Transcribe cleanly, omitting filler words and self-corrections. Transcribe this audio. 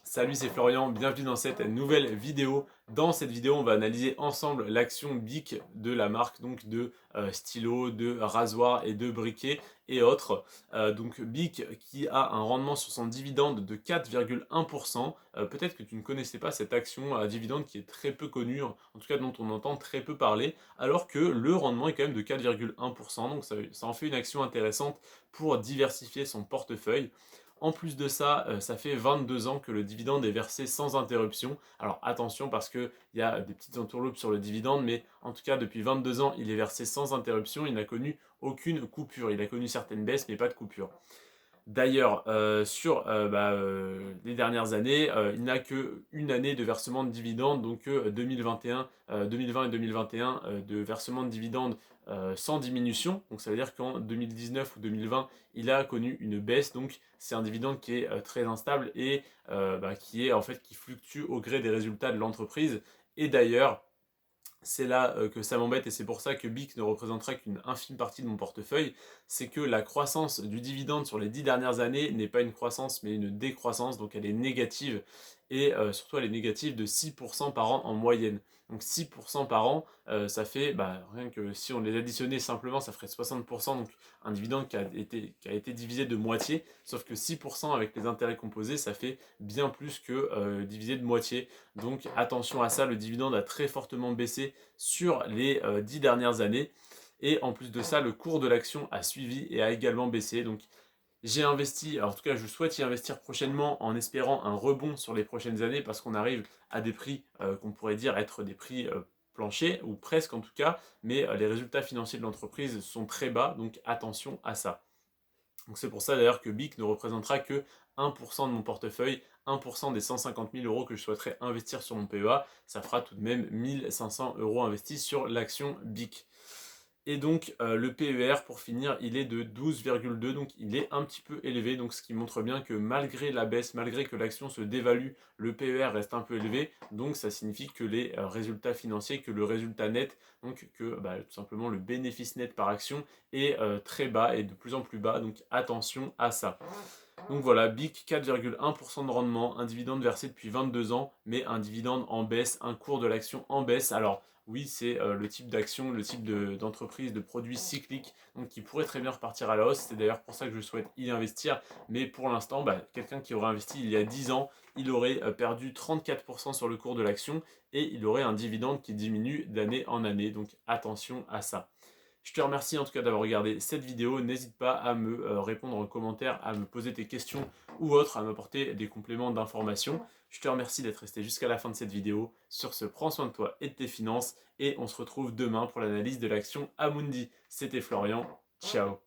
Salut, c'est Florian, bienvenue dans cette nouvelle vidéo. Dans cette vidéo, on va analyser ensemble l'action BIC de la marque, donc de stylos, de rasoirs et de briquets et autres. Donc BIC qui a un rendement sur son dividende de 4,1%. Peut-être que tu ne connaissais pas cette action à dividende qui est très peu connue, en tout cas dont on entend très peu parler, alors que le rendement est quand même de 4,1%. Donc ça en fait une action intéressante pour diversifier son portefeuille. En plus de ça, ça fait 22 ans que le dividende est versé sans interruption. Alors attention parce qu'il y a des petites entourloupes sur le dividende, mais en tout cas depuis 22 ans, il est versé sans interruption. Il n'a connu aucune coupure. Il a connu certaines baisses, mais pas de coupure. D'ailleurs, sur les dernières années, il n'a qu'une année de versement de dividendes, donc 2021, 2020 et 2021 de versement de dividendes sans diminution. Donc ça veut dire qu'en 2019 ou 2020, il a connu une baisse. Donc c'est un dividende qui est très instable et qui est en fait qui fluctue au gré des résultats de l'entreprise. Et d'ailleurs, c'est là que ça m'embête et c'est pour ça que BIC ne représentera qu'une infime partie de mon portefeuille, c'est que la croissance du dividende sur les 10 dernières années n'est pas une croissance mais une décroissance, donc elle est négative et surtout elle est négative de 6% par an en moyenne. Donc 6% par an, ça fait, rien que si on les additionnait simplement, ça ferait 60%, donc un dividende qui a été divisé de moitié, sauf que 6% avec les intérêts composés, ça fait bien plus que divisé de moitié. Donc attention à ça, le dividende a très fortement baissé sur les 10 dernières années. Et en plus de ça, le cours de l'action a suivi et a également baissé. Donc j'ai investi, alors en tout cas je souhaite y investir prochainement en espérant un rebond sur les prochaines années parce qu'on arrive à des prix qu'on pourrait dire être des prix planchers, ou presque en tout cas, mais les résultats financiers de l'entreprise sont très bas, donc attention à ça. Donc c'est pour ça d'ailleurs que BIC ne représentera que 1% de mon portefeuille, 1% des 150 000 euros que je souhaiterais investir sur mon PEA, ça fera tout de même 1500 euros investis sur l'action BIC. Et donc le PER pour finir, il est de 12,2, donc il est un petit peu élevé, donc ce qui montre bien que malgré la baisse, malgré que l'action se dévalue, le PER reste un peu élevé, donc ça signifie que les résultats financiers, que le résultat net, donc que tout simplement le bénéfice net par action est très bas et de plus en plus bas, donc attention à ça. Donc voilà, BIC 4,1% de rendement, un dividende versé depuis 22 ans, mais un dividende en baisse, un cours de l'action en baisse. Alors oui, c'est le type d'action, le type d'entreprise, de produits cycliques, donc qui pourrait très bien repartir à la hausse. C'est d'ailleurs pour ça que je souhaite y investir. Mais pour l'instant, quelqu'un qui aurait investi il y a 10 ans, il aurait perdu 34% sur le cours de l'action et il aurait un dividende qui diminue d'année en année. Donc attention à ça. Je te remercie en tout cas d'avoir regardé cette vidéo. N'hésite pas à me répondre en commentaire, à me poser tes questions ou autres, à m'apporter des compléments d'information. Je te remercie d'être resté jusqu'à la fin de cette vidéo. Sur ce, prends soin de toi et de tes finances et on se retrouve demain pour l'analyse de l'action Amundi. C'était Florian. Ciao.